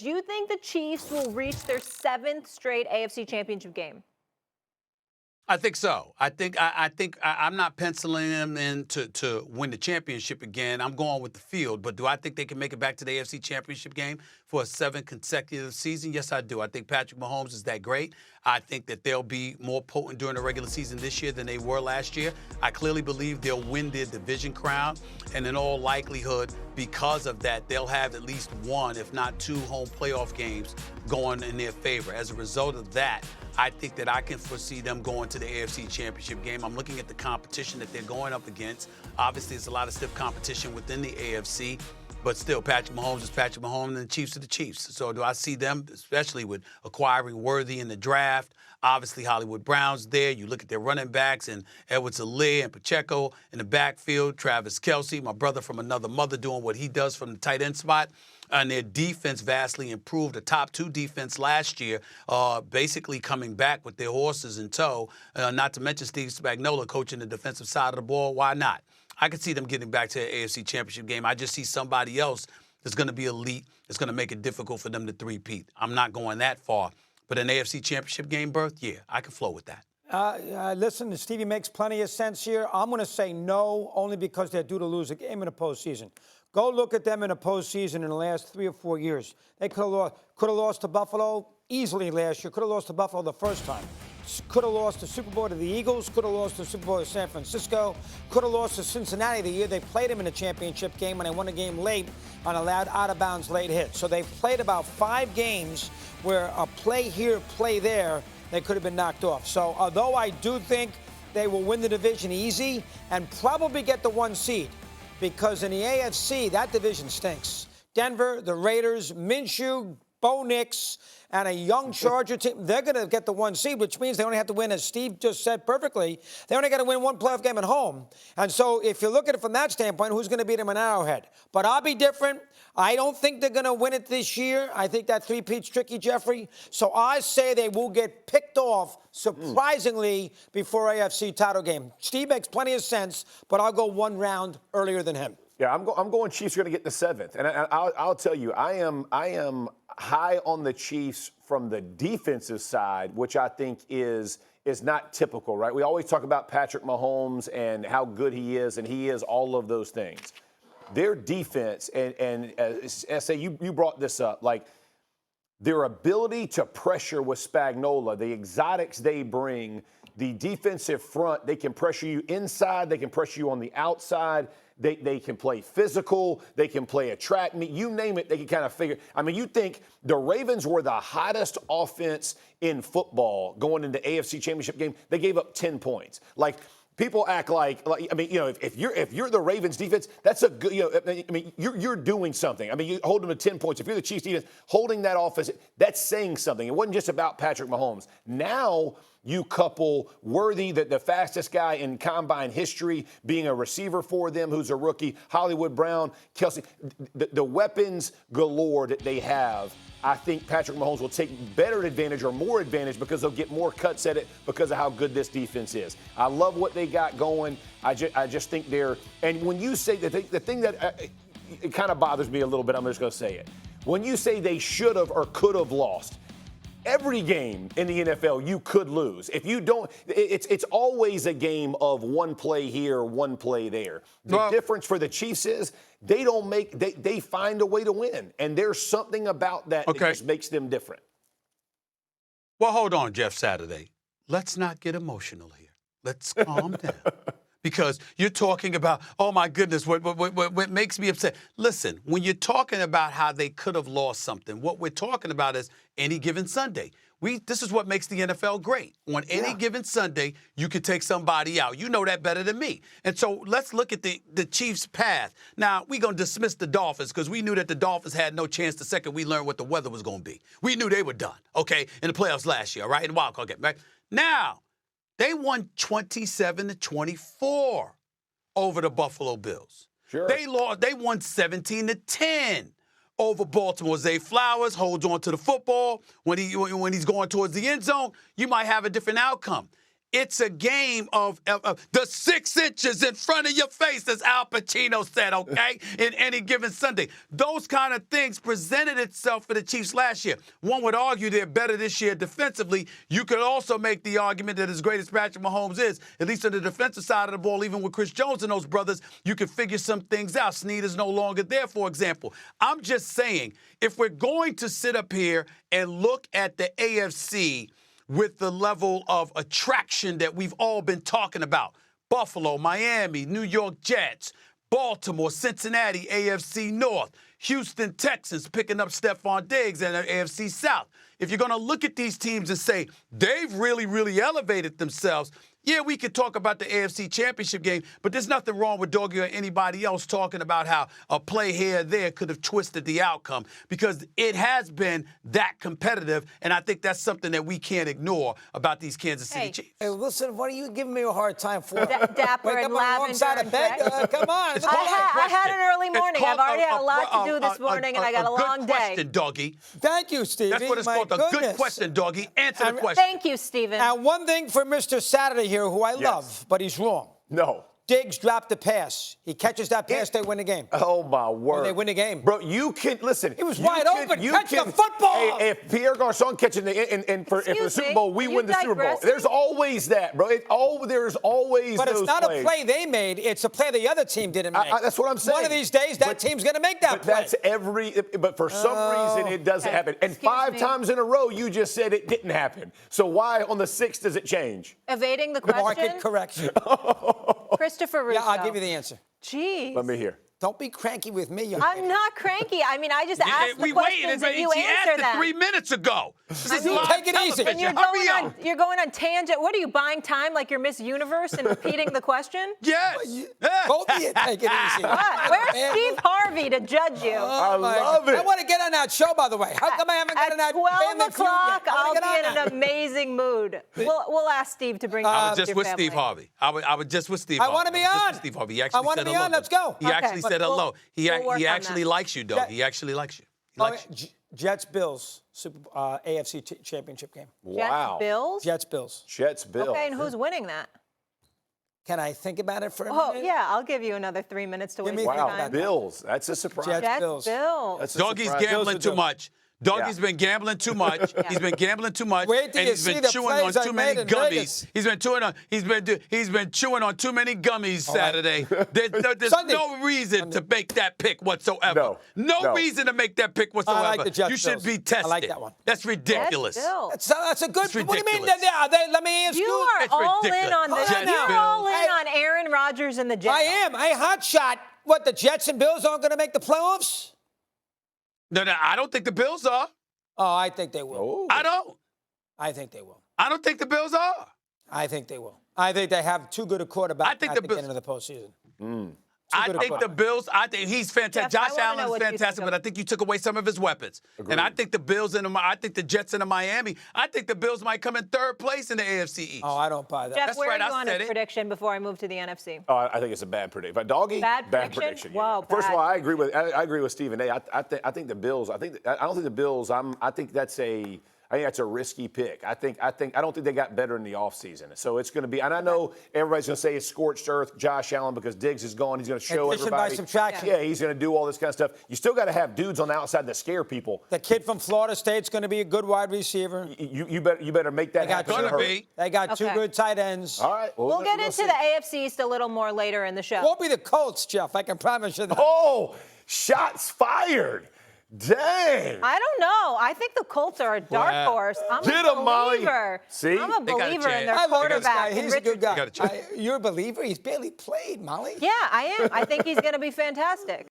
do you think the Chiefs will reach their 7th straight AFC Championship game? I think so. I'm not penciling them in to win the championship again. I'm going with the field. But do I think they can make it back to the AFC Championship game for a 7th consecutive season? Yes, I do. I think Patrick Mahomes is that great. I think that they'll be more potent during the regular season this year than they were last year. I clearly believe they'll win their division crown. And in all likelihood, because of that, they'll have at least one, if not two, home playoff games going in their favor. As a result of that, I think that I can foresee them going to the AFC Championship game. I'm looking at the competition that they're going up against. Obviously, it's a lot of stiff competition within the AFC, but still, Patrick Mahomes is Patrick Mahomes and the Chiefs are the Chiefs. So do I see them, especially with acquiring Worthy in the draft? Obviously, Hollywood Brown's there. You look at their running backs and Edwards-Helaire and Pacheco in the backfield, Travis Kelce, my brother from another mother, doing what he does from the tight end spot. And their defense vastly improved. The top 2 defense last year, basically coming back with their horses in tow. Not to mention Steve Spagnuolo coaching the defensive side of the ball. Why not? I could see them getting back to the AFC Championship game. I just see somebody else that's going to be elite. That's going to make it difficult for them to three-peat. I'm not going that far. But an AFC Championship game berth, yeah, I can flow with that. Listen, Stevie makes plenty of sense here. I'm going to say no, only because they're due to lose a game in the postseason. Go look at them in the postseason in the last 3 or 4 years. They could have lost to Buffalo easily last year. Could have lost to Buffalo the first time. Could have lost the Super Bowl to the Eagles. Could have lost the Super Bowl to San Francisco. Could have lost to Cincinnati the year they played them in the championship game when they won a game late on a loud out-of-bounds late hit. So they've played about 5 games where a play here, play there, they could have been knocked off. So although I do think they will win the division easy and probably get the 1 seed, because in the AFC, that division stinks. Denver, the Raiders, Minshew, Bo Nix, and a young Charger team, they're going to get the 1 seed, which means they only have to win, as Steve just said perfectly, they only got to win 1 playoff game at home. And so if you look at it from that standpoint, who's going to beat them in Arrowhead? But I'll be different. I don't think they're going to win it this year. I think that three-peat's tricky, Jeffrey. So I say they will get picked off, surprisingly, before AFC title game. Steve makes plenty of sense, but I'll go 1 round earlier than him. Yeah, I'm going Chiefs are going to get the 7th. And I'll tell you, I am high on the Chiefs from the defensive side, which I think is not typical, right? We always talk about Patrick Mahomes and how good he is, and he is all of those things. Their defense, and S.A., you brought this up, like their ability to pressure with Spagnuolo, the exotics they bring, the defensive front, they can pressure you inside, they can pressure you on the outside. They can play physical. They can play a track meet. You name it, they can kind of figure. I mean, you think the Ravens were the hottest offense in football going into AFC Championship game. They gave up 10 points. Like, people act like I mean, you know, if you're the Ravens defense, that's a good, you know, I mean, you're doing something. I mean, you hold them to 10 points. If you're the Chiefs defense, holding that offense, that's saying something. It wasn't just about Patrick Mahomes. Now you couple Worthy, the fastest guy in combine history, being a receiver for them, who's a rookie, Hollywood Brown, Kelce, the weapons galore that they have. I think Patrick Mahomes will take better advantage or more advantage because they'll get more cuts at it because of how good this defense is. I love what they got going. I just think they're – and when you say – the thing that it kind of bothers me a little bit, I'm just going to say it. When you say they should have or could have lost, every game in the NFL you could lose. If you don't, it's always a game of one play here, one play there. The difference for the Chiefs is they find a way to win. And there's something about that that just makes them different. Well, hold on, Jeff Saturday. Let's not get emotional here. Let's calm down. Because you're talking about, oh, my goodness, what makes me upset. Listen, when you're talking about how they could have lost something, what we're talking about is any given Sunday. This is what makes the NFL great. On any given Sunday, you can take somebody out. You know that better than me. And so let's look at the Chiefs' path. Now, we're going to dismiss the Dolphins because we knew that the Dolphins had no chance the second we learned what the weather was going to be. We knew they were done, okay, in the playoffs last year, right, in the wild card game, right? Now, they won 27-24 over the Buffalo Bills. Sure. They won 17-10 over Baltimore. Zay Flowers holds on to the football. When he's going towards the end zone, you might have a different outcome. It's a game of the 6 inches in front of your face, as Al Pacino said, okay, in any given Sunday. Those kind of things presented itself for the Chiefs last year. One would argue they're better this year defensively. You could also make the argument that as great as Patrick Mahomes is, at least on the defensive side of the ball, even with Chris Jones and those brothers, you can figure some things out. Snead is no longer there, for example. I'm just saying, if we're going to sit up here and look at the AFC with the level of attraction that we've all been talking about, Buffalo, Miami, New York Jets, Baltimore, Cincinnati, AFC North, Houston Texans picking up Stephon Diggs and the AFC South. If you're going to look at these teams and say they've really, really elevated themselves, yeah, we could talk about the AFC Championship game, but there's nothing wrong with Doggy or anybody else talking about how a play here or there could have twisted the outcome, because it has been that competitive, and I think that's something that we can't ignore about these Kansas City Chiefs. Hey, listen, what are you giving me a hard time for? Dapper Wake and up on the wrong lavender side and of bed? Jack. Come on. I had an early morning. I've already had a lot to do this a morning, and I got a long good day. question, Doggy. Thank you, Stevie. That's what it's My called, a good goodness. question, Doggy. Answer the question. Thank you, Stephen. And one thing for Mr. Saturday here, who I love, but he's wrong. No. Diggs dropped the pass. He catches that pass, they win the game. Oh, my word. Or they win the game. Bro, you can, listen. He was wide open. Catch the football. Hey, if Pierre Garçon catching for the Super Bowl, we win the Super Bowl. There's always that, bro. There's always But those it's not plays. a play they made. It's a play the other team didn't make. That's what I'm saying. One of these days, that team's going to make that play. But for some reason, it doesn't happen. And five times in a row, you just said it didn't happen. So why on the 6th does it change? Evading the question. Market correction. Christopher Russo. Yeah, I'll give you the answer. Jeez. Let me hear. Don't be cranky with me. I'm not cranky. I mean, I just asked the We questions waited. and you She answer asked it them. 3 minutes ago. This is You live take it easy. television. And you're going on tangent. What are you, buying time like you're Miss Universe and repeating the question? Yes. Both of you take it easy. What? Where's Steve Harvey to judge you? I love it. I want to get on that show, by the way. How come I haven't gotten that At 12 Family Feud o'clock, yet? I I'll wanna get be on in that. an amazing mood. We'll ask Steve to bring you I was just your with family. Steve Harvey. I was just with Steve I Harvey. want to be I was just on. with Steve Harvey. He I actually want to said be hello. on. Let's go. He actually said hello. we'll work on actually that. likes you, though. He actually likes you. He likes you. Jets, Bills, AFC Championship game. Wow. Jets, Bills? Jets, Bills. Jets, Bills. Okay, and who's winning that? Can I think about it for a Oh, minute? yeah, I'll give you another 3 minutes to waste me your three Wow, time. Bills. That's a surprise. Jets, Jets, Bills. Bills. That's a Doggy's surprise. gambling Bills are too much. Doggy's been gambling too much. He's been gambling too much. Wait till and you he's see been the chewing on plays I too many made in gummies. Vegas. He's been chewing on too many gummies Saturday. There's Sunday. no reason to make that pick whatsoever. No. reason to make that pick whatsoever. I like the Jets, you should Bills. be tested. I like that one. That's ridiculous. Jets, Bills. That's a good. It's What do you mean? ridiculous. Let me ask you. You are It's all in ridiculous. on this. Jets, You're Bills. all in Hey. on Aaron Rodgers and the Jets. I am. I hot shot. What, the Jets and Bills aren't going to make the playoffs? No, I don't think the Bills are. Oh, I think they will. Oh. I don't. I think they will. I don't think the Bills are. I think they will. I think they have too good a quarterback I think at the the Bills- beginning of the postseason. I think the Bills. I think he's fantastic. Jeff, I Josh wanna know Allen's what you fantastic, think but of- I think you took away some of his weapons. And I think the Bills and I think the Jets and Miami. I think the Bills might come in third place in the AFC East. Oh, I don't buy that. Jeff, That's where right, are you I on said his it. prediction before I move to the NFC? Oh, I think it's a bad prediction. But Doggy, Bad prediction? Whoa, First of bad. all, I agree with Stephen A. I think the Bills. I don't think the Bills. I think that's a risky pick. I don't think they got better in the offseason. So it's going to be, and I know everybody's going to say it's scorched earth, Josh Allen, because Diggs is gone. He's going to show Addition by everybody. subtraction. Yeah, he's going to do all this kind of stuff. You still got to have dudes on the outside that scare people. The kid from Florida State's going to be a good wide receiver. You better make that happen. Gonna be. They got two Okay. good tight ends. All right. We'll get into the AFC East a little more later in the show. Won't be the Colts, Jeff. I can promise you that. Oh, shots fired. Dang. I don't know. I think the Colts are a dark Wow. horse. I'm Get a 'em, Molly. believer. See? I'm a They got a believer in chance. their I like this quarterback. guy. and He's a Richard- good guy. Got a chance. You're a believer? He's barely played, Molly. Yeah, I am. I think he's going to be fantastic.